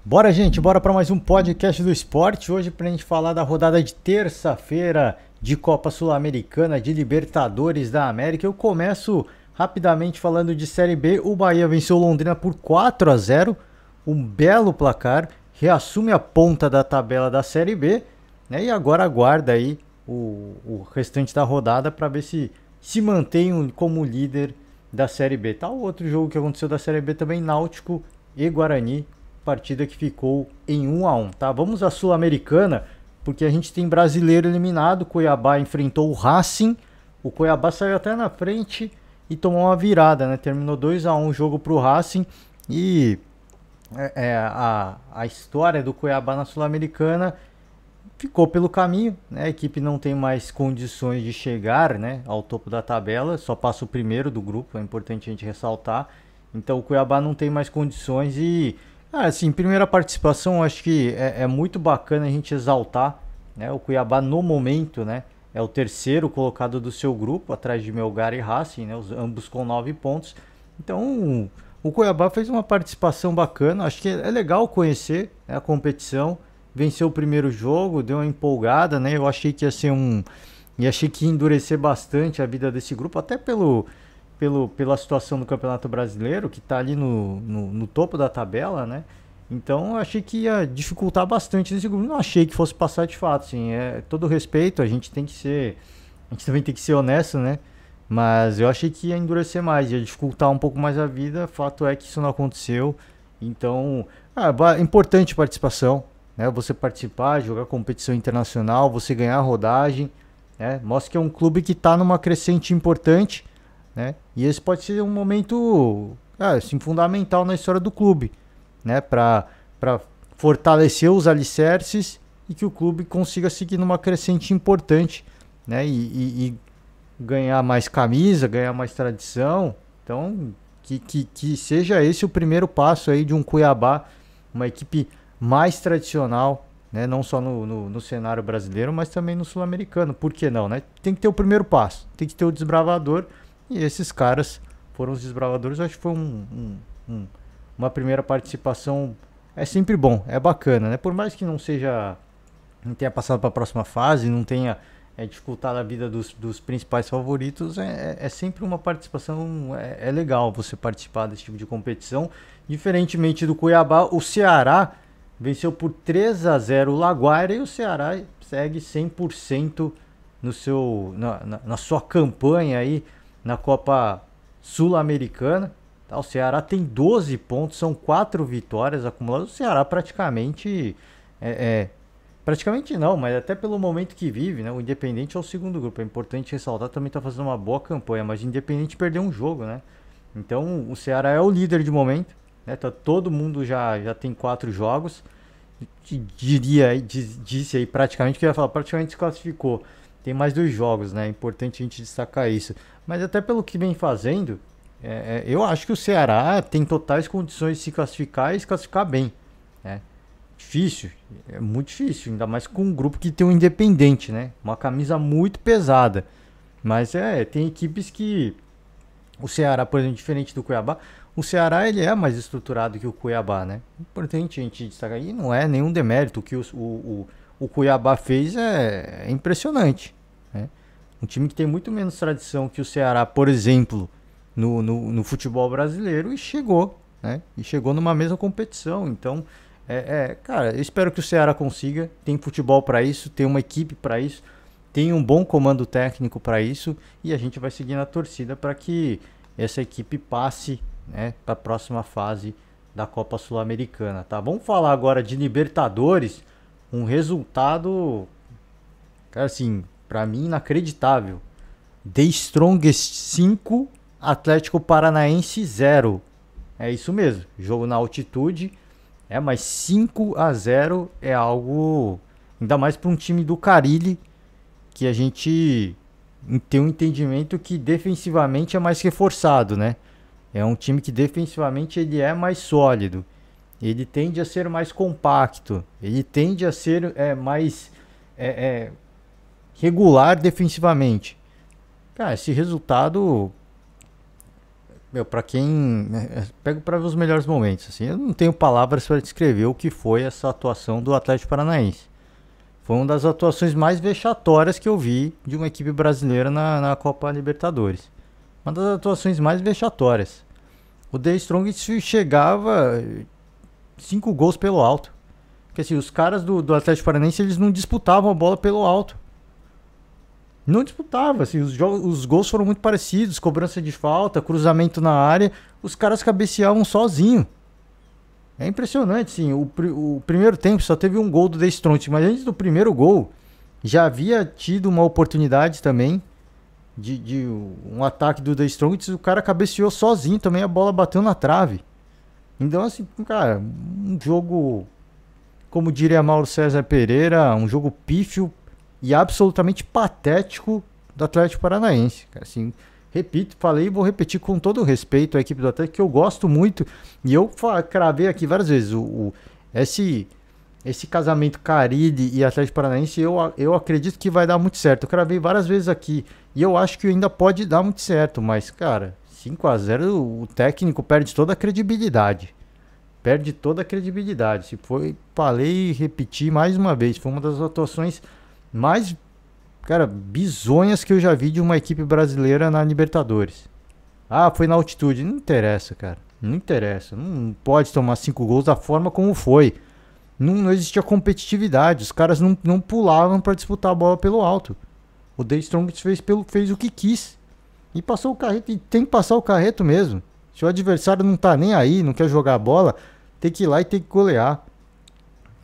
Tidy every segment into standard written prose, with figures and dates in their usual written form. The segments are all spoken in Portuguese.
Bora, gente, bora para mais um podcast do esporte. Hoje para a gente falar da rodada de terça-feira de Copa Sul-Americana, de Libertadores da América. Eu começo rapidamente falando de Série B. O Bahia venceu o Londrina por 4-0, um belo placar, reassume a ponta da tabela da Série B, né? E agora aguarda aí o restante da rodada para ver se mantém como líder da Série B. Tá o outro jogo que aconteceu da Série B também, Náutico e Guarani, partida que ficou em 1-1, tá? Vamos à Sul-Americana, porque a gente tem brasileiro eliminado. Cuiabá enfrentou o Racing. O Cuiabá saiu até na frente e tomou uma virada, né? Terminou 2-1 o jogo pro Racing. E a história do Cuiabá na Sul-Americana ficou pelo caminho, né? A equipe não tem mais condições de chegar, né, ao topo da tabela, só passa o primeiro do grupo, é importante a gente ressaltar. Então o Cuiabá não tem mais condições e assim, primeira participação, acho que é muito bacana a gente exaltar, né? O Cuiabá no momento, né, é o terceiro colocado do seu grupo, atrás de Melgar e Racing, né, ambos com 9 pontos. Então o Cuiabá fez uma participação bacana, acho que é legal conhecer, né, a competição. Venceu o primeiro jogo, deu uma empolgada, né? Eu achei que ia ser e achei que ia endurecer bastante a vida desse grupo, até pela situação do Campeonato Brasileiro, que está ali no topo da tabela, né? Então eu achei que ia dificultar bastante esse grupo. Não achei que fosse passar de fato, assim. Todo respeito, a gente também tem que ser honesto, né? Mas eu achei que ia endurecer mais, ia dificultar um pouco mais a vida. Fato é que isso não aconteceu. Então, importante participação, né? Você participar, jogar competição internacional, você ganhar rodagem, né? Mostra que é um clube que está numa crescente importante, né? E esse pode ser um momento assim, fundamental na história do clube, né? Para fortalecer os alicerces e que o clube consiga seguir numa crescente importante, né? E ganhar mais camisa, ganhar mais tradição. Então, que seja esse o primeiro passo aí de um Cuiabá, uma equipe mais tradicional, né? Não só no cenário brasileiro, mas também no sul-americano. Por que não, né? Tem que ter o primeiro passo, tem que ter o desbravador. E esses caras foram os desbravadores. Eu acho que foi uma primeira participação. É sempre bom, é bacana, né? Por mais que não tenha passado para a próxima fase, não tenha dificultado a vida dos principais favoritos, é sempre uma participação. É legal você participar desse tipo de competição. Diferentemente do Cuiabá, o Ceará venceu por 3-0 o Laguaira e o Ceará segue 100% na sua campanha aí na Copa Sul-Americana. Tá? O Ceará tem 12 pontos, são 4 vitórias acumuladas. O Ceará praticamente praticamente não, mas até pelo momento que vive, né? O Independente é o segundo grupo. É importante ressaltar, também está fazendo uma boa campanha, mas o Independente perdeu um jogo, né? Então o Ceará é o líder de momento, né? Tá, todo mundo já tem 4 jogos. Disse aí praticamente, que eu ia falar, praticamente se classificou. Tem mais 2 jogos, né? É importante a gente destacar isso. Mas até pelo que vem fazendo, eu acho que o Ceará tem totais condições de se classificar e se classificar bem, né? Difícil, é muito difícil, ainda mais com um grupo que tem um Independente, né? Uma camisa muito pesada. Mas tem equipes que o Ceará, por exemplo, diferente do Cuiabá, o Ceará ele é mais estruturado que o Cuiabá, né? Importante a gente destacar. E não é nenhum demérito. O que o Cuiabá fez é impressionante, né? Um time que tem muito menos tradição que o Ceará, por exemplo, no futebol brasileiro, e chegou, né? E chegou numa mesma competição. Então, cara, eu espero que o Ceará consiga. Tem futebol para isso, tem uma equipe para isso, tem um bom comando técnico para isso, e a gente vai seguir na torcida para que essa equipe passe, né, para a próxima fase da Copa Sul-Americana, tá? Vamos falar agora de Libertadores, um resultado, cara, assim, para mim inacreditável. The Strongest 5, Atlético Paranaense 0. É isso mesmo, jogo na altitude, mas 5-0 é algo, ainda mais para um time do Carille, que a gente tem um entendimento que defensivamente é mais reforçado, né? É um time que defensivamente ele é mais sólido, ele tende a ser mais compacto, ele tende a ser mais regular defensivamente. Cara, esse resultado Meu, pra quem. Pego pra ver os melhores momentos, assim. Eu não tenho palavras para descrever o que foi essa atuação do Atlético Paranaense. Foi uma das atuações mais vexatórias que eu vi de uma equipe brasileira na Copa Libertadores. Uma das atuações mais vexatórias. O The Strongest chegava 5 gols pelo alto. Porque assim, os caras do Atlético Paranaense, eles não disputavam a bola pelo alto. Não disputava, assim, os gols foram muito parecidos, cobrança de falta, cruzamento na área, os caras cabeceavam sozinho. É impressionante, sim. O primeiro tempo só teve um gol do The Strongest, mas antes do primeiro gol já havia tido uma oportunidade também de um ataque do The Strongest, o cara cabeceou sozinho também, a bola bateu na trave. Então, assim, cara, um jogo, como diria Mauro César Pereira, um jogo pífio e absolutamente patético do Atlético Paranaense. Cara, assim, repito, falei e vou repetir com todo o respeito à equipe do Atlético, que eu gosto muito, e eu cravei aqui várias vezes, esse casamento Carille e Atlético Paranaense, eu acredito que vai dar muito certo. Eu cravei várias vezes aqui, e eu acho que ainda pode dar muito certo, mas, cara, 5-0 o técnico perde toda a credibilidade. Perde toda a credibilidade. Se foi, falei e repeti mais uma vez, foi uma das atuações mais, cara, bizonhas que eu já vi de uma equipe brasileira na Libertadores. Ah, foi na altitude. Não interessa, cara. Não interessa. Não pode tomar 5 gols da forma como foi. Não existia competitividade. Os caras não pulavam para disputar a bola pelo alto. O The Strongest fez o que quis. E passou o carreto. E tem que passar o carreto mesmo. Se o adversário não tá nem aí, não quer jogar a bola, tem que ir lá e tem que golear.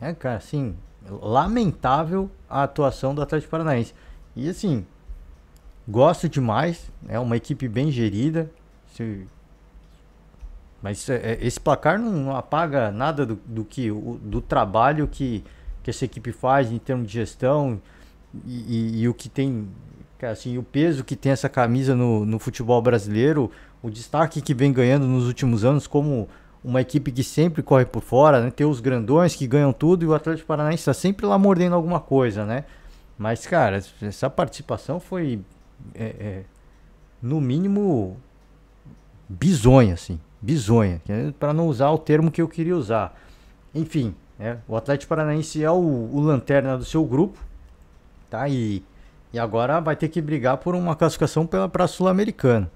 É, cara, assim, lamentável a atuação do Atlético Paranaense. E assim, gosto demais, é uma equipe bem gerida. Mas esse placar não apaga nada do trabalho que essa equipe faz em termos de gestão e o que tem, assim, o peso que tem essa camisa no futebol brasileiro, o destaque que vem ganhando nos últimos anos como uma equipe que sempre corre por fora, né? Tem os grandões que ganham tudo e o Atlético Paranaense está sempre lá mordendo alguma coisa, né? Mas, cara, essa participação foi, no mínimo, bizonha, assim. Bizonha, para não usar o termo que eu queria usar. Enfim, o Atlético Paranaense é o lanterna do seu grupo, tá? E agora vai ter que brigar por uma classificação para a Sul-Americana.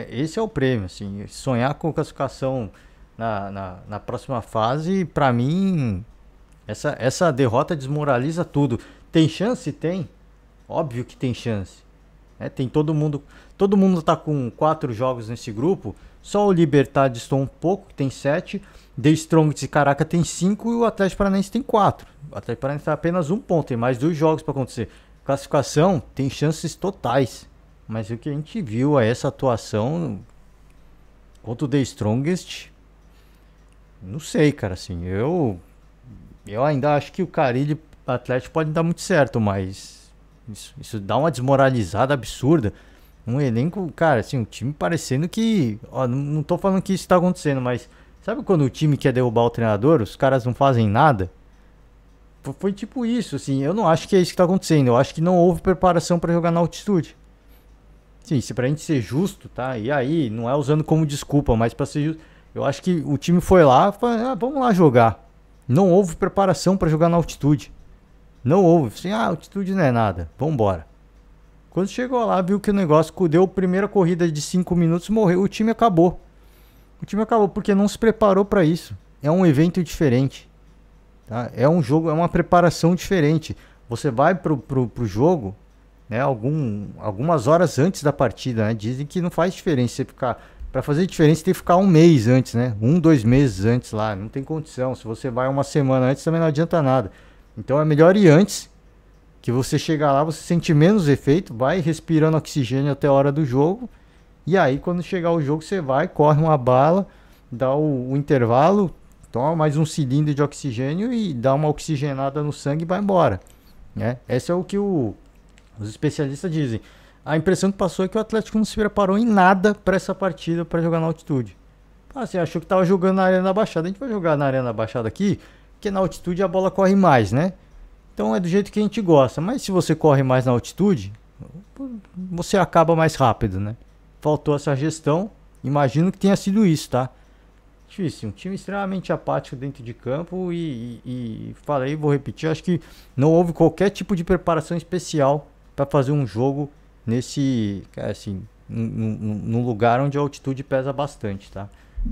Esse é o prêmio, assim. Sonhar com classificação na próxima fase, para mim, essa derrota desmoraliza tudo. Tem chance? Tem. Óbvio que tem chance. Tem todo mundo tá com 4 jogos nesse grupo. Só o Libertad distou um pouco, tem 7. The Strongest e Caraca tem 5 e o Atlético Paranaense tem 4. O Atlético Paranaense tem apenas um ponto, tem mais 2 jogos para acontecer. Classificação tem chances totais. Mas o que a gente viu essa atuação contra o The Strongest, não sei, cara, assim, eu ainda acho que o Carille Atlético pode dar muito certo, mas isso dá uma desmoralizada absurda. Um elenco, cara, assim, um time parecendo que, ó, não tô falando que isso tá acontecendo, mas sabe quando o time quer derrubar o treinador, os caras não fazem nada? Foi tipo isso, assim, eu não acho que é isso que tá acontecendo, eu acho que não houve preparação para jogar na altitude. Sim, se pra gente ser justo, tá? E aí, não é usando como desculpa, mas pra ser justo, eu acho que o time foi lá, falou, vamos lá jogar. Não houve preparação para jogar na altitude. Não houve, assim, altitude não é nada, vambora. Quando chegou lá, viu que o negócio deu a primeira corrida de 5 minutos, morreu, o time acabou. O time acabou porque não se preparou para isso. É um evento diferente, tá? É um jogo, é uma preparação diferente. Você vai pro jogo, né, algumas horas antes da partida, né? Dizem que não faz diferença você ficar, para fazer diferença tem que ficar um mês antes, né? 2 meses antes lá, não tem condição. Se você vai uma semana antes também não adianta nada. Então é melhor ir antes, que você chegar lá, você sente menos efeito, vai respirando oxigênio até a hora do jogo, e aí quando chegar o jogo você vai, corre uma bala, dá o intervalo, toma mais um cilindro de oxigênio e dá uma oxigenada no sangue e vai embora, né? Esse é o que os especialistas dizem. A impressão que passou é que o Atlético não se preparou em nada para essa partida, para jogar na altitude. Você achou que estava jogando na Arena da Baixada, a gente vai jogar na Arena da Baixada aqui, porque na altitude a bola corre mais, né? Então é do jeito que a gente gosta. Mas se você corre mais na altitude, você acaba mais rápido, né? Faltou essa gestão. Imagino que tenha sido isso, tá? Difícil, um time extremamente apático dentro de campo e falei, vou repetir, acho que não houve qualquer tipo de preparação especial para fazer um jogo nesse, assim, num lugar onde a altitude pesa bastante, tá?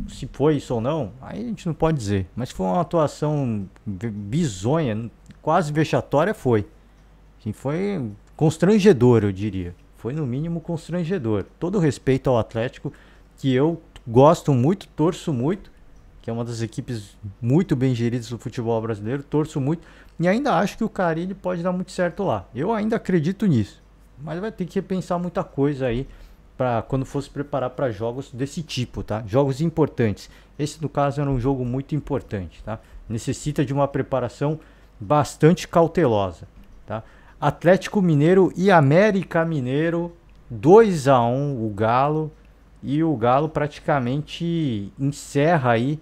Se foi isso ou não, aí a gente não pode dizer, mas foi uma atuação bizonha, quase vexatória, foi. Assim, foi constrangedor, eu diria. Foi no mínimo constrangedor. Todo respeito ao Atlético, que eu gosto muito, torço muito, que é uma das equipes muito bem geridas do futebol brasileiro, torço muito e ainda acho que o Carille pode dar muito certo lá. Eu ainda acredito nisso, mas vai ter que repensar muita coisa aí para quando for se preparar para jogos desse tipo, tá? Jogos importantes. Esse no caso era um jogo muito importante, tá? Necessita de uma preparação bastante cautelosa, tá? Atlético Mineiro e América Mineiro, 2-1 o Galo, e o Galo praticamente encerra aí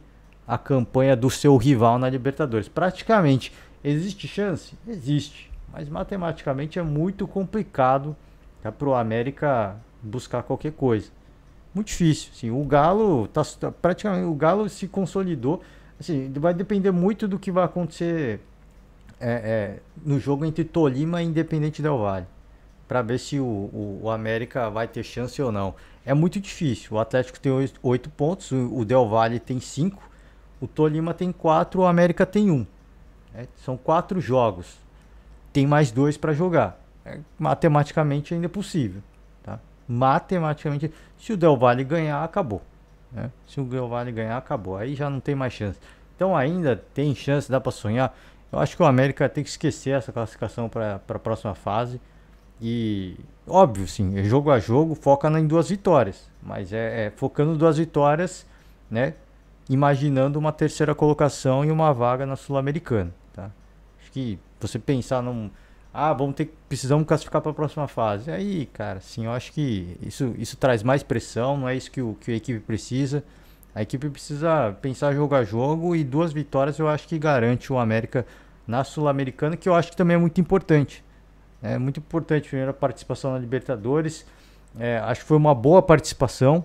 a campanha do seu rival na Libertadores. Praticamente, existe chance? Existe, mas matematicamente é muito complicado, tá, para o América buscar qualquer coisa. Muito difícil, assim, o Galo praticamente, o Galo se consolidou, assim, vai depender muito do que vai acontecer no jogo entre Tolima e Independente Del Valle, para ver se o América vai ter chance ou não. É muito difícil. O Atlético tem 8 pontos, o Del Valle tem 5, o Tolima tem 4, o América tem 1. São 4 jogos. Tem mais 2 para jogar. Matematicamente ainda é possível. Tá? Matematicamente, se o Del Valle ganhar, acabou. Né? Se o Del Valle ganhar, acabou. Aí já não tem mais chance. Então ainda tem chance, dá para sonhar. Eu acho que o América tem que esquecer essa classificação para a próxima fase. E óbvio, sim, é jogo a jogo, foca em 2 vitórias, mas focando 2 vitórias, né? Imaginando uma terceira colocação e uma vaga na Sul-Americana, tá? Acho que você pensar precisamos classificar para a próxima fase. Aí, cara, sim, eu acho que isso traz mais pressão, não é isso que a equipe precisa. A equipe precisa pensar jogo a jogo e 2 vitórias eu acho que garante o América na Sul-Americana, que eu acho que também é muito importante. É muito importante, primeira participação na Libertadores. Acho que foi uma boa participação,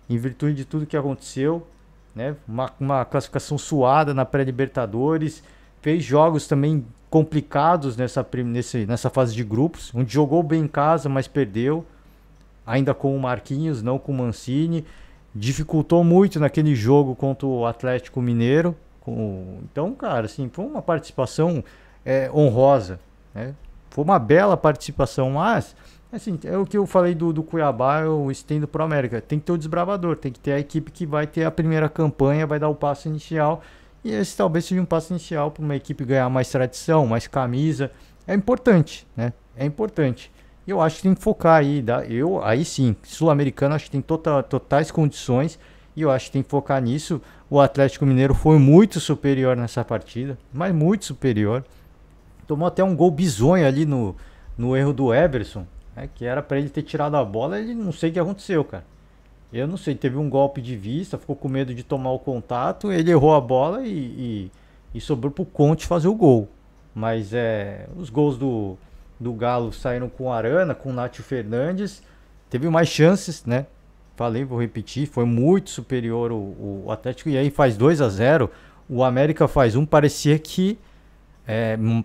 em virtude de tudo que aconteceu. Né? Uma classificação suada na pré-Libertadores. Fez jogos também complicados nessa fase de grupos, onde jogou bem em casa, mas perdeu. Ainda com o Marquinhos, não com o Mancini. Dificultou muito naquele jogo contra o Atlético Mineiro. Então, cara, assim, foi uma participação honrosa, né? Foi uma bela participação, mas assim, é o que eu falei do Cuiabá, eu estendo para o América. Tem que ter o desbravador, tem que ter a equipe que vai ter a primeira campanha, vai dar o passo inicial. E esse talvez seja um passo inicial para uma equipe ganhar mais tradição, mais camisa. É importante, né? É importante. E eu acho que tem que focar aí. Aí sim, Sul-Americano acho que tem totais condições. E eu acho que tem que focar nisso. O Atlético Mineiro foi muito superior nessa partida, mas muito superior. Tomou até um gol bizonho ali no erro do Everson, né, que era para ele ter tirado a bola. Ele não sei o que aconteceu, cara. Eu não sei, teve um golpe de vista, ficou com medo de tomar o contato, ele errou a bola e sobrou pro Conte fazer o gol. Mas os gols do Galo saíram com o Arana, com o Nátio Fernandes. Teve mais chances, né? Falei, vou repetir, foi muito superior o Atlético. E aí faz 2-0, o América faz 1, parecia que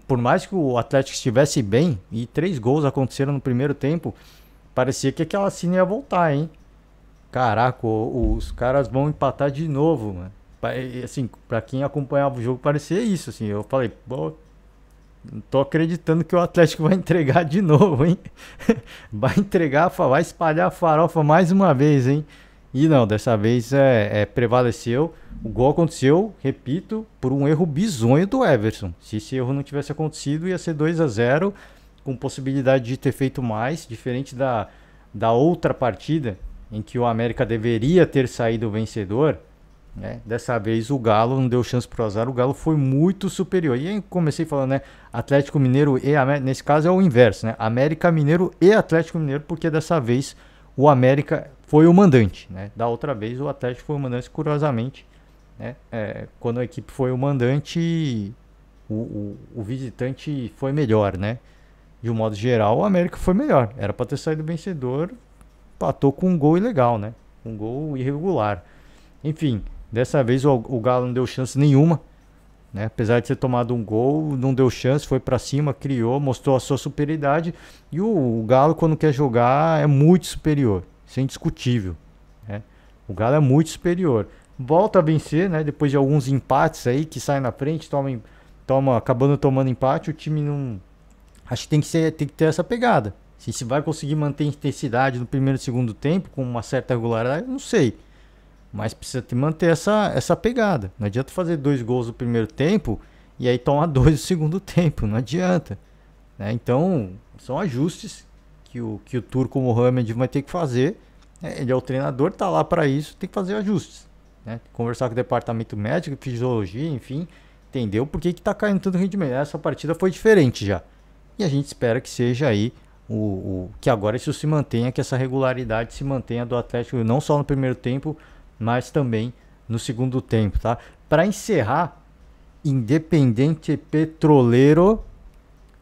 por mais que o Atlético estivesse bem, e 3 gols aconteceram no primeiro tempo, parecia que aquela cena ia voltar, hein? Caraca, os caras vão empatar de novo, mano. Assim, pra quem acompanhava o jogo, parecia isso, assim. Eu falei, pô, não tô acreditando que o Atlético vai entregar de novo, hein? Vai entregar, vai espalhar a farofa mais uma vez, hein? E não, dessa vez prevaleceu. O gol aconteceu, repito, por um erro bizonho do Everson. Se esse erro não tivesse acontecido, ia ser 2-0, com possibilidade de ter feito mais, diferente da outra partida, em que o América deveria ter saído vencedor. Né? Dessa vez o Galo não deu chance pro azar, o Galo foi muito superior. E aí comecei falando, né? Atlético Mineiro e América, nesse caso é o inverso, né? América Mineiro e Atlético Mineiro, porque dessa vez o América foi o mandante, né? Da outra vez o Atlético foi o mandante, curiosamente, né? Quando a equipe foi o mandante, o visitante foi melhor, né? De um modo geral, o América foi melhor. Era para ter saído vencedor, empatou com um gol ilegal, né? Um gol irregular. Enfim, dessa vez o Galo não deu chance nenhuma, né? Apesar de ter tomado um gol, não deu chance, foi para cima, criou, mostrou a sua superioridade. E o Galo, quando quer jogar, é muito superior. Isso é indiscutível, né? O Galo é muito superior. Volta a vencer, né? Depois de alguns empates aí que sai na frente, acabando tomando empate, o time não. Acho que tem que ter essa pegada. Se vai conseguir manter intensidade no primeiro e segundo tempo, com uma certa regularidade, não sei. Mas precisa manter essa pegada. Não adianta fazer 2 gols no primeiro tempo e aí tomar 2 no segundo tempo. Não adianta, né? Então, são ajustes que o Turco Mohamed vai ter que fazer. Ele é o treinador, tá lá para isso, tem que fazer ajustes, né? Conversar com o departamento médico, fisiologia, enfim, entendeu por que tá caindo tanto rendimento. Essa partida foi diferente já. E a gente espera que seja aí que agora isso se mantenha, que essa regularidade se mantenha do Atlético, não só no primeiro tempo, mas também no segundo tempo, tá? Para encerrar, Independiente Petroleiro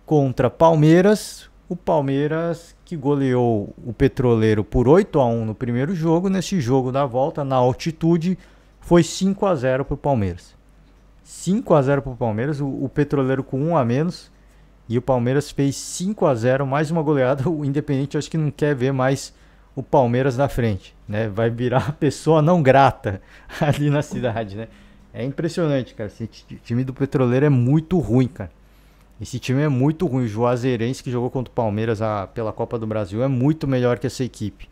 contra Palmeiras. O Palmeiras que goleou o Petroleiro por 8-1 no primeiro jogo. Nesse jogo da volta, na altitude, foi 5-0 para o Palmeiras. 5-0 para o Palmeiras, o Petroleiro com 1 a menos. E o Palmeiras fez 5-0, mais uma goleada. O Independiente acho que não quer ver mais o Palmeiras na frente, né? Vai virar pessoa não grata ali na cidade, né? É impressionante, cara. Esse time do Petroleiro é muito ruim, cara. Esse time é muito ruim. O Juazeirense, que jogou contra o Palmeiras pela Copa do Brasil, é muito melhor que essa equipe.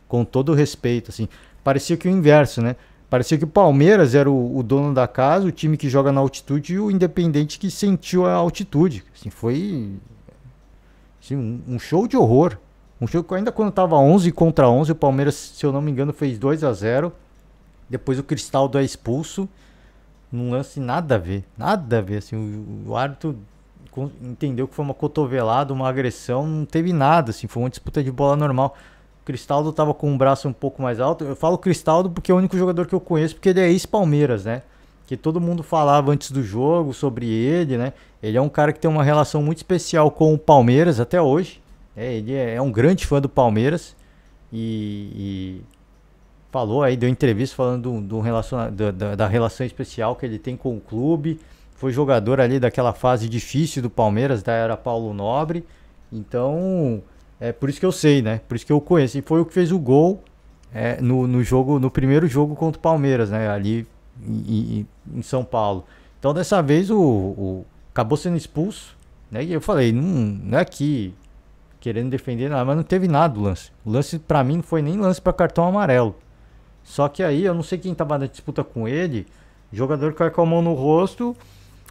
Com todo o respeito, assim. Parecia que o inverso, né? Parecia que o Palmeiras era o dono da casa, o time que joga na altitude, e o Independente que sentiu a altitude. Assim, foi assim, um show de horror. Um show que ainda quando estava 11 contra 11, o Palmeiras, se eu não me engano, fez 2-0. Depois o Cristaldo é expulso. Num lance nada a ver. Nada a ver. Assim, o árbitro entendeu que foi uma cotovelada, uma agressão. Não teve nada. Assim, foi uma disputa de bola normal. O Cristaldo estava com o braço um pouco mais alto. Eu falo Cristaldo porque é o único jogador que eu conheço, porque ele é ex-Palmeiras, né? Que todo mundo falava antes do jogo sobre ele, né? Ele é um cara que tem uma relação muito especial com o Palmeiras até hoje. Ele é um grande fã do Palmeiras e falou aí, deu entrevista falando da relação especial que ele tem com o clube. Foi jogador ali daquela fase difícil do Palmeiras, da era Paulo Nobre. Então, é por isso que eu sei, né? Por isso que eu conheço. E foi o que fez o gol no primeiro jogo contra o Palmeiras, né? Ali em São Paulo. Então, dessa vez, acabou sendo expulso, né? E eu falei, não é que querendo defender nada, mas não teve nada o lance. O lance pra mim não foi nem lance pra cartão amarelo. Só que aí eu não sei quem tava na disputa com ele, o jogador caiu com a mão no rosto,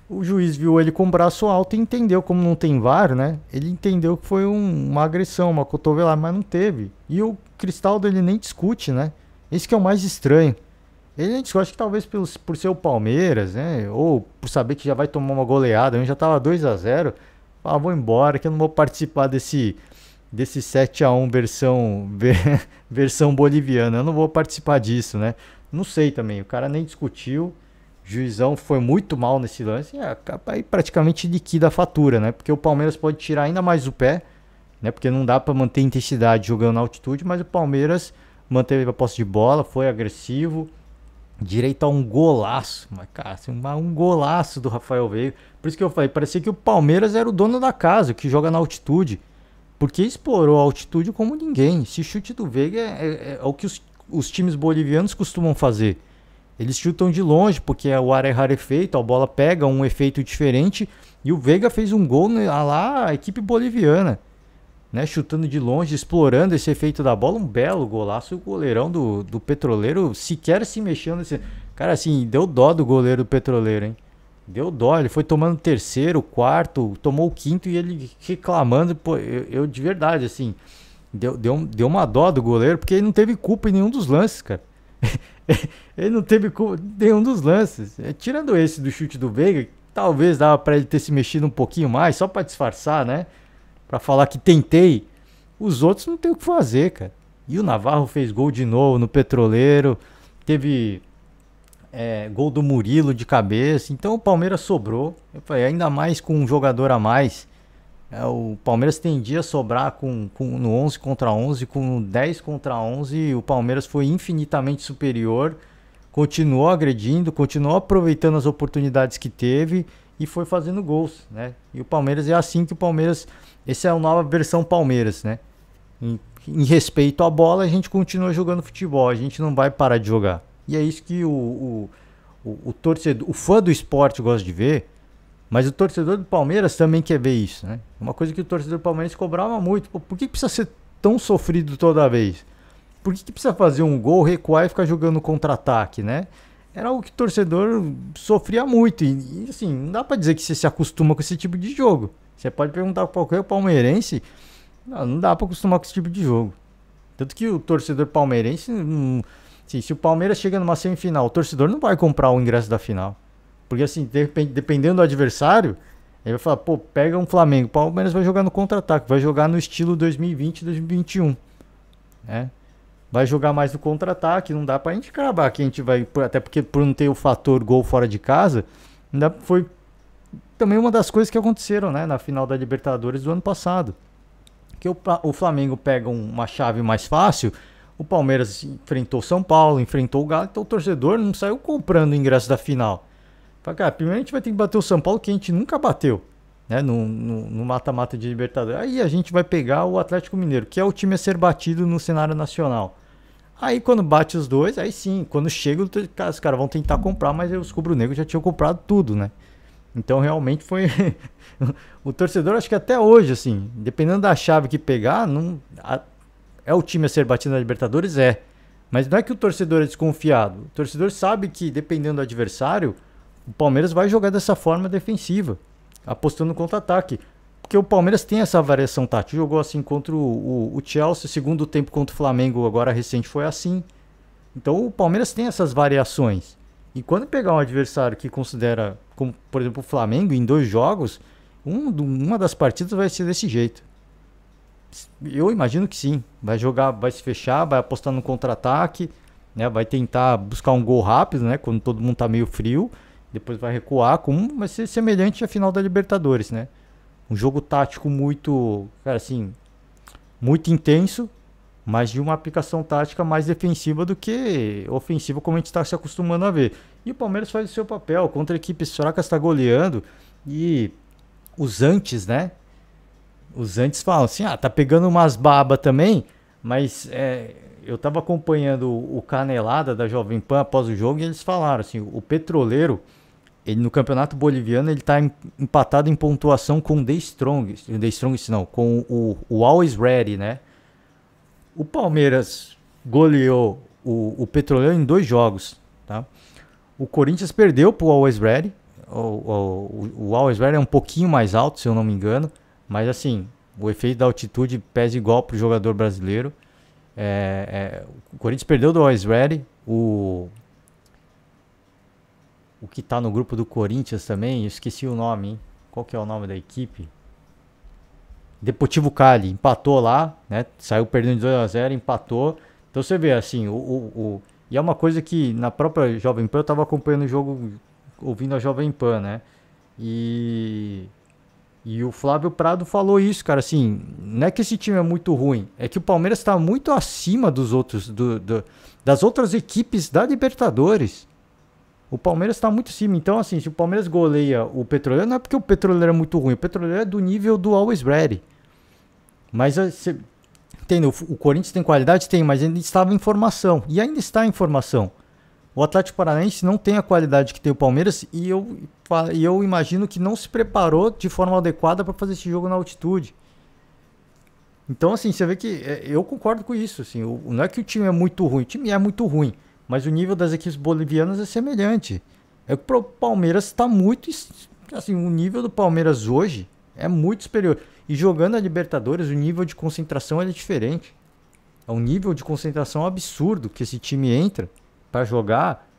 o juiz viu ele com o braço alto e entendeu, como não tem VAR, né? Ele entendeu que foi uma agressão, uma cotovelada, mas não teve. E o Cristaldo ele nem discute, né? Esse que é o mais estranho. Ele nem discute, acho que talvez por ser o Palmeiras, né? Ou por saber que já vai tomar uma goleada, eu já tava 2-0. Vou embora que eu não vou participar desse 7-1 versão boliviana. Eu não vou participar disso, né? Não sei também, o cara nem discutiu. O juizão foi muito mal nesse lance. Aí praticamente liquida a fatura, né? Porque o Palmeiras pode tirar ainda mais o pé, né? Porque não dá para manter intensidade jogando na altitude, mas o Palmeiras manteve a posse de bola, foi agressivo. Direito a um golaço, mas cara, assim, um golaço do Rafael Veiga. Por isso que eu falei, parecia que o Palmeiras era o dono da casa, que joga na altitude, porque explorou a altitude como ninguém. Esse chute do Veiga é o que os times bolivianos costumam fazer. Eles chutam de longe, porque o ar é rarefeito, a bola pega um efeito diferente, e o Veiga fez um gol lá a equipe boliviana, né, chutando de longe, explorando esse efeito da bola, um belo golaço. O goleirão do Petroleiro sequer se mexendo nesse... Cara, assim, deu dó do goleiro do Petroleiro, hein? Deu dó, ele foi tomando terceiro, quarto, tomou o quinto e ele reclamando. Pô, eu de verdade, assim, deu uma dó do goleiro, porque ele não teve culpa em nenhum dos lances, cara. Ele não teve culpa em nenhum dos lances. Tirando esse do chute do Veiga, talvez dava pra ele ter se mexido um pouquinho mais, só pra disfarçar, né? Pra falar que tentei. Os outros não tem o que fazer, cara. E o Navarro fez gol de novo no Petroleiro. Teve gol do Murilo de cabeça. Então o Palmeiras sobrou. Eu falei, ainda mais com um jogador a mais. O Palmeiras tendia a sobrar no 11 contra 11, com 10 contra 11, o Palmeiras foi infinitamente superior, continuou agredindo, continuou aproveitando as oportunidades que teve e foi fazendo gols, né? E o Palmeiras é assim que o Palmeiras, essa é a nova versão Palmeiras, né? Em respeito à bola, a gente continua jogando futebol, a gente não vai parar de jogar. E é isso que o torcedor, o fã do esporte gosta de ver, mas o torcedor do Palmeiras também quer ver isso, né? Uma coisa que o torcedor do Palmeiras cobrava muito. Pô, por que precisa ser tão sofrido toda vez? Por que precisa fazer um gol, recuar e ficar jogando contra-ataque, né? Era algo que o torcedor sofria muito. E assim, não dá pra dizer que você se acostuma com esse tipo de jogo. Você pode perguntar pra qualquer palmeirense, não dá pra acostumar com esse tipo de jogo. Tanto que o torcedor palmeirense, assim, se o Palmeiras chega numa semifinal, o torcedor não vai comprar o ingresso da final. Porque assim, dependendo do adversário, ele vai falar, pô, pega um Flamengo, o Palmeiras vai jogar no contra-ataque, vai jogar no estilo 2020, 2021, né? Vai jogar mais no contra-ataque, não dá pra gente cravar que a gente vai, até porque por não ter o fator gol fora de casa, ainda foi também uma das coisas que aconteceram, né, na final da Libertadores do ano passado. Que o Flamengo pega uma chave mais fácil, o Palmeiras enfrentou São Paulo, enfrentou o Galo, então o torcedor não saiu comprando o ingresso da final. Fala, cara, primeiro a gente vai ter que bater o São Paulo, que a gente nunca bateu, né, no mata-mata de Libertadores. Aí a gente vai pegar o Atlético Mineiro, que é o time a ser batido no cenário nacional. Aí quando bate os dois, aí sim, quando chega, os caras vão tentar comprar, mas os rubro-negros já tinham comprado tudo, né? Então realmente foi... o torcedor, acho que até hoje, assim, dependendo da chave que pegar, é o time a ser batido na Libertadores? É. Mas não é que o torcedor é desconfiado. O torcedor sabe que, dependendo do adversário, o Palmeiras vai jogar dessa forma defensiva, apostando no contra-ataque. Porque o Palmeiras tem essa variação tática. Jogou assim contra o Chelsea, segundo tempo contra o Flamengo, agora recente foi assim. Então o Palmeiras tem essas variações. E quando pegar um adversário que considera, como por exemplo o Flamengo, em 2 jogos, uma das partidas vai ser desse jeito. Eu imagino que sim. Vai jogar, vai se fechar, vai apostar no contra-ataque, né? Vai tentar buscar um gol rápido, né? Quando todo mundo tá meio frio. Depois vai recuar, vai ser semelhante à final da Libertadores, né? Um jogo tático muito, cara, assim, muito intenso, mas de uma aplicação tática mais defensiva do que ofensiva, como a gente está se acostumando a ver. E o Palmeiras faz o seu papel, contra equipes fracas está goleando, e os antes, né? Os antes falam assim, tá pegando umas babas também, mas eu tava acompanhando o Canelada da Jovem Pan após o jogo e eles falaram assim, o Petroleiro, ele no Campeonato Boliviano, ele tá empatado em pontuação com o The Strongest não, com o Always Ready, né? O Palmeiras goleou o Petroleiro em 2 jogos, tá? O Corinthians perdeu pro Always Ready. O Always Ready é um pouquinho mais alto, se eu não me engano, mas assim, o efeito da altitude pesa igual pro jogador brasileiro. O Corinthians perdeu do Always Ready. O que tá no grupo do Corinthians também, eu esqueci o nome, hein? Qual que é o nome da equipe? Deportivo Cali, empatou lá, né? Saiu perdendo de 2-0, empatou. Então você vê, assim, e é uma coisa que na própria Jovem Pan eu tava acompanhando o jogo, ouvindo a Jovem Pan, né? E o Flávio Prado falou isso, cara, assim, não é que esse time é muito ruim, é que o Palmeiras tá muito acima dos outros, das outras equipes da Libertadores. O Palmeiras está muito acima. Então, assim, se o Palmeiras goleia o Petroleiro, não é porque o Petroleiro é muito ruim. O Petroleiro é do nível do Always Ready. Mas, entendeu? O Corinthians tem qualidade? Tem, mas ainda estava em formação. E ainda está em formação. O Atlético Paranaense não tem a qualidade que tem o Palmeiras. E eu imagino que não se preparou de forma adequada para fazer esse jogo na altitude. Então, assim, você vê que eu concordo com isso. Assim, não é que o time é muito ruim. O time é muito ruim. Mas o nível das equipes bolivianas é semelhante. O Palmeiras está muito... Assim, o nível do Palmeiras hoje é muito superior. E jogando a Libertadores, o nível de concentração é diferente. É um nível de concentração absurdo que esse time entra para jogar.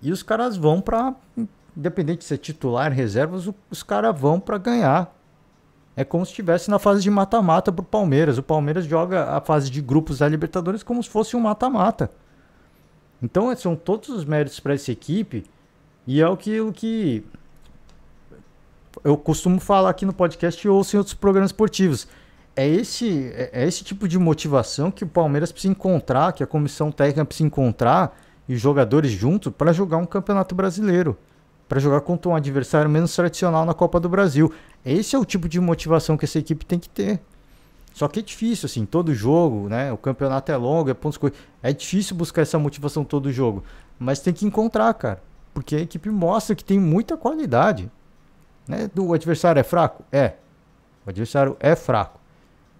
E os caras vão para... Independente de ser titular, reservas, os caras vão para ganhar. É como se estivesse na fase de mata-mata pro Palmeiras. O Palmeiras joga a fase de grupos da Libertadores como se fosse um mata-mata. Então são todos os méritos para essa equipe e é aquilo que eu costumo falar aqui no podcast e ouço em outros programas esportivos. É esse tipo de motivação que o Palmeiras precisa encontrar, que a comissão técnica precisa encontrar e os jogadores juntos para jogar um campeonato brasileiro, para jogar contra um adversário menos tradicional na Copa do Brasil. Esse é o tipo de motivação que essa equipe tem que ter. Só que é difícil, assim, todo jogo, né? O campeonato é longo, é pontos corridos. É difícil buscar essa motivação todo jogo. Mas tem que encontrar, cara. Porque a equipe mostra que tem muita qualidade. Né? O adversário é fraco? É. O adversário é fraco.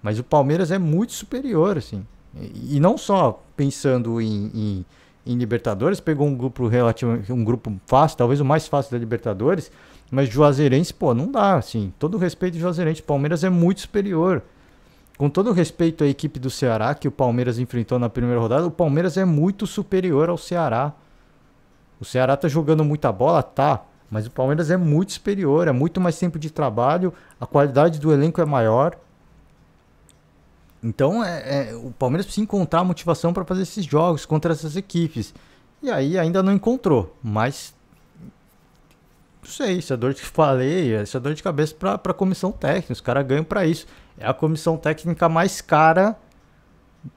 Mas o Palmeiras é muito superior, assim. E não só pensando em Libertadores, pegou um grupo um grupo fácil, talvez o mais fácil da Libertadores, mas Juazeirense, pô, não dá, assim. Todo o respeito de Juazeirense, o Palmeiras é muito superior. Com todo o respeito à equipe do Ceará, que o Palmeiras enfrentou na primeira rodada, o Palmeiras é muito superior ao Ceará. O Ceará tá jogando muita bola? Tá. Mas o Palmeiras é muito superior, é muito mais tempo de trabalho, a qualidade do elenco é maior. Então o Palmeiras precisa encontrar motivação para fazer esses jogos contra essas equipes. E aí ainda não encontrou, mas não sei, isso é dor de que falei, isso é dor de cabeça para a comissão técnica, os caras ganham para isso. É a comissão técnica mais cara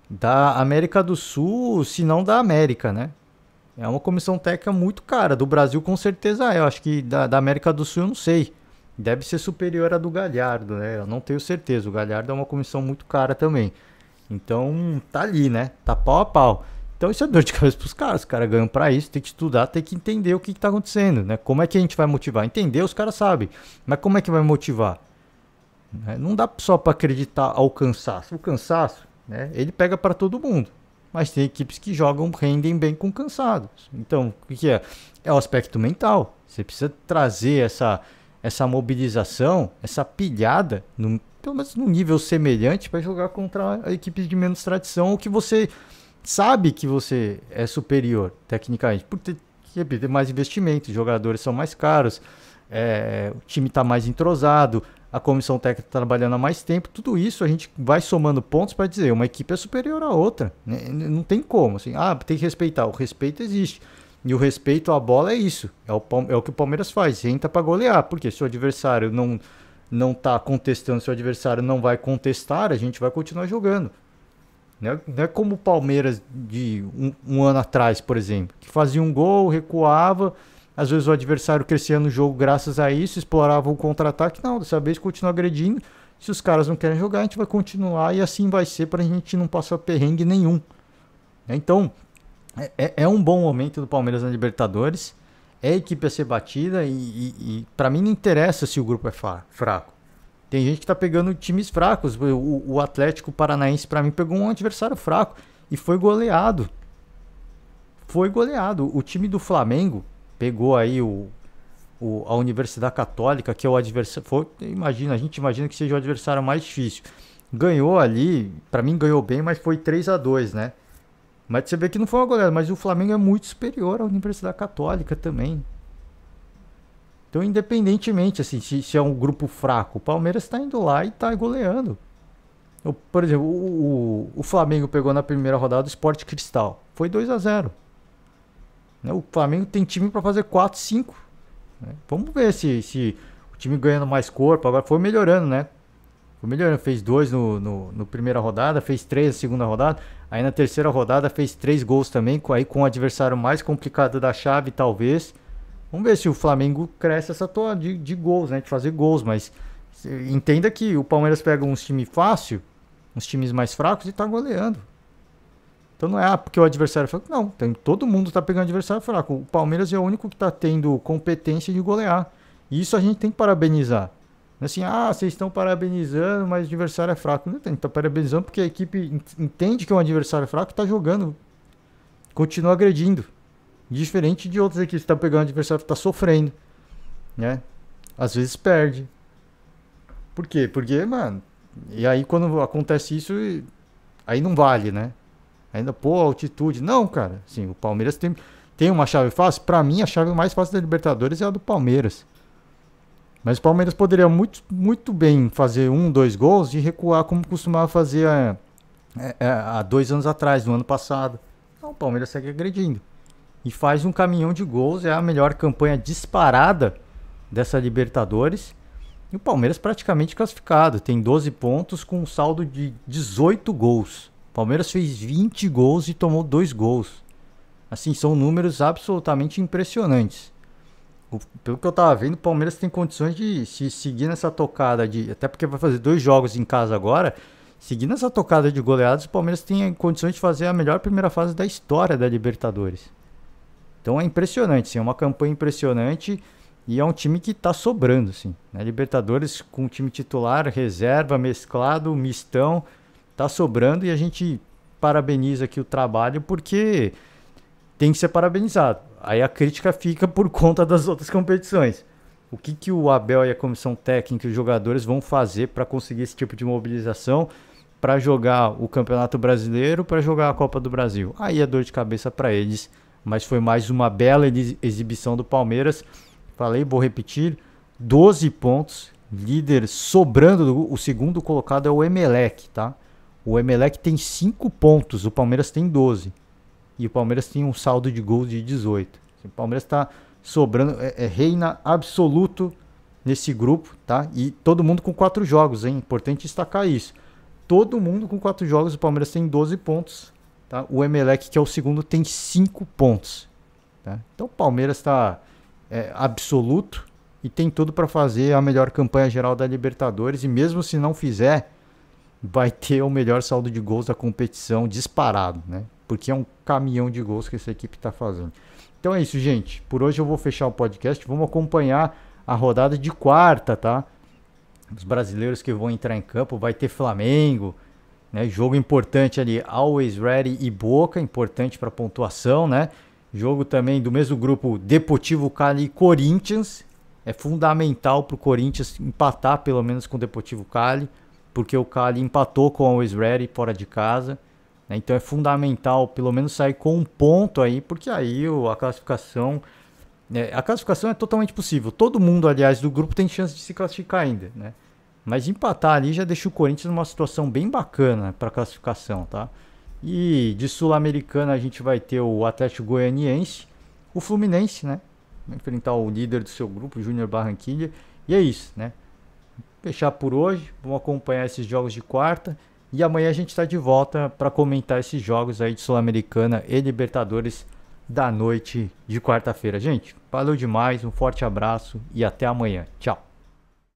da América do Sul, se não da América, né? É uma comissão técnica muito cara, do Brasil com certeza é, eu acho que da América do Sul eu não sei. Deve ser superior à do Galhardo, né? Eu não tenho certeza. O Galhardo é uma comissão muito cara também. Então, tá ali, né? Tá pau a pau. Então, isso é dor de cabeça pros caras. Os caras ganham pra isso, tem que estudar, tem que entender o que tá acontecendo, né? Como é que a gente vai motivar? Entender, os caras sabem. Mas como é que vai motivar? Não dá só pra acreditar ao cansaço. O cansaço, né? Ele pega pra todo mundo. Mas tem equipes que jogam, rendem bem com cansados. Então, o que é? É o aspecto mental. Você precisa trazer essa mobilização, essa pilhada, pelo menos num nível semelhante, para jogar contra equipes de menos tradição, ou que você sabe que você é superior tecnicamente, por ter mais investimento, os jogadores são mais caros, o time está mais entrosado, a comissão técnica está trabalhando há mais tempo, tudo isso a gente vai somando pontos para dizer uma equipe é superior à outra, né? Não tem como, assim, tem que respeitar, o respeito existe. E o respeito à bola é isso. É o que o Palmeiras faz. Entra para golear. Porque se o adversário não tá contestando, se o adversário não vai contestar, a gente vai continuar jogando. Não é como o Palmeiras de um ano atrás, por exemplo. Que fazia um gol, recuava. Às vezes o adversário crescia no jogo graças a isso, explorava o contra-ataque. Não, dessa vez continua agredindo. Se os caras não querem jogar, a gente vai continuar. E assim vai ser para a gente não passar perrengue nenhum. Então... É um bom momento do Palmeiras na Libertadores. É a equipe a ser batida e para mim não interessa se o grupo é fraco. Tem gente que tá pegando times fracos. O Atlético Paranaense, para mim, pegou um adversário fraco e foi goleado. Foi goleado. O time do Flamengo pegou aí a Universidade Católica, que é o adversário. A gente imagina que seja o adversário mais difícil. Ganhou ali, para mim ganhou bem, mas foi 3-2, né? Mas você vê que não foi uma goleada, mas o Flamengo é muito superior à Universidade Católica também. Então, independentemente, assim, se é um grupo fraco, o Palmeiras está indo lá e está goleando. Por exemplo, o Flamengo pegou na primeira rodada o Sport Cristal. Foi 2-0. Né? O Flamengo tem time para fazer 4-5. Né? Vamos ver se o time ganhando mais corpo. Agora foi melhorando, né? Foi melhorando. Fez 2 no primeira rodada, fez 3 na segunda rodada. Aí na terceira rodada fez 3 gols também, aí com o adversário mais complicado da chave, talvez. Vamos ver se o Flamengo cresce essa toa de gols, né? De fazer gols, mas entenda que o Palmeiras pega uns times fácil, uns times mais fracos e tá goleando. Então não é porque o adversário é fraco. Não, todo mundo tá pegando adversário fraco. O Palmeiras é o único que tá tendo competência de golear. E isso a gente tem que parabenizar. Assim, vocês estão parabenizando, mas o adversário é fraco. Não tem, tá parabenizando porque a equipe entende que é um adversário fraco e tá jogando. Continua agredindo. Diferente de outras equipes que estão pegando o adversário que tá sofrendo. Né? Às vezes perde. Por quê? Porque, mano... E aí quando acontece isso, aí não vale, né? Ainda, altitude. Não, cara. Assim, o Palmeiras tem uma chave fácil. Pra mim, a chave mais fácil da Libertadores é a do Palmeiras. Mas o Palmeiras poderia muito, muito bem fazer 2 gols e recuar como costumava fazer há 2 anos atrás, no ano passado. Então o Palmeiras segue agredindo. E faz um caminhão de gols, é a melhor campanha disparada dessa Libertadores. E o Palmeiras praticamente classificado, tem 12 pontos com um saldo de 18 gols. O Palmeiras fez 20 gols e tomou 2 gols. Assim, são números absolutamente impressionantes. Pelo que eu tava vendo, o Palmeiras tem condições de se seguir nessa tocada até porque vai fazer 2 jogos em casa agora. Seguindo essa tocada de goleadas, o Palmeiras tem condições de fazer a melhor primeira fase da história da Libertadores. Então é impressionante, sim, é uma campanha impressionante e é um time que está sobrando, sim. Na Libertadores, com o time titular, reserva, mesclado, mistão, está sobrando e a gente parabeniza aqui o trabalho porque tem que ser parabenizado. Aí a crítica fica por conta das outras competições. O que o Abel e a comissão técnica e os jogadores vão fazer para conseguir esse tipo de mobilização, para jogar o Campeonato Brasileiro, para jogar a Copa do Brasil? Aí é dor de cabeça para eles, mas foi mais uma bela exibição do Palmeiras. Falei, vou repetir, 12 pontos, líder sobrando, o segundo colocado é o Emelec, tá? O Emelec tem 5 pontos, o Palmeiras tem 12. E o Palmeiras tem um saldo de gols de 18. O Palmeiras está sobrando, reina absoluto nesse grupo, tá? E todo mundo com 4 jogos, hein? Importante destacar isso. Todo mundo com 4 jogos, o Palmeiras tem 12 pontos, tá? O Emelec, que é o segundo, tem 5 pontos, tá? Então o Palmeiras está absoluto e tem tudo para fazer a melhor campanha geral da Libertadores. E mesmo se não fizer, vai ter o melhor saldo de gols da competição disparado, né? Porque é um caminhão de gols que essa equipe está fazendo. Então é isso, gente. Por hoje eu vou fechar o podcast. Vamos acompanhar a rodada de quarta, tá? Os brasileiros que vão entrar em campo. Vai ter Flamengo, né? Jogo importante ali, Always Ready e Boca, importante para pontuação, né? Jogo também do mesmo grupo, Deportivo Cali e Corinthians. É fundamental para o Corinthians empatar pelo menos com o Deportivo Cali, porque o Cali empatou com o Always Ready fora de casa. Então é fundamental pelo menos sair com um ponto aí, porque aí a classificação é totalmente possível. Todo mundo, aliás, do grupo tem chance de se classificar ainda, né? Mas empatar ali já deixa o Corinthians numa situação bem bacana para a classificação, tá? E de Sul-Americana a gente vai ter o Atlético Goianiense, o Fluminense, né? Vai enfrentar o líder do seu grupo, o Júnior Barranquilla. E é isso, né? Fechar por hoje, vamos acompanhar esses jogos de quarta. E amanhã a gente está de volta para comentar esses jogos aí de Sul-Americana e Libertadores da noite de quarta-feira. Gente, valeu demais, um forte abraço e até amanhã. Tchau.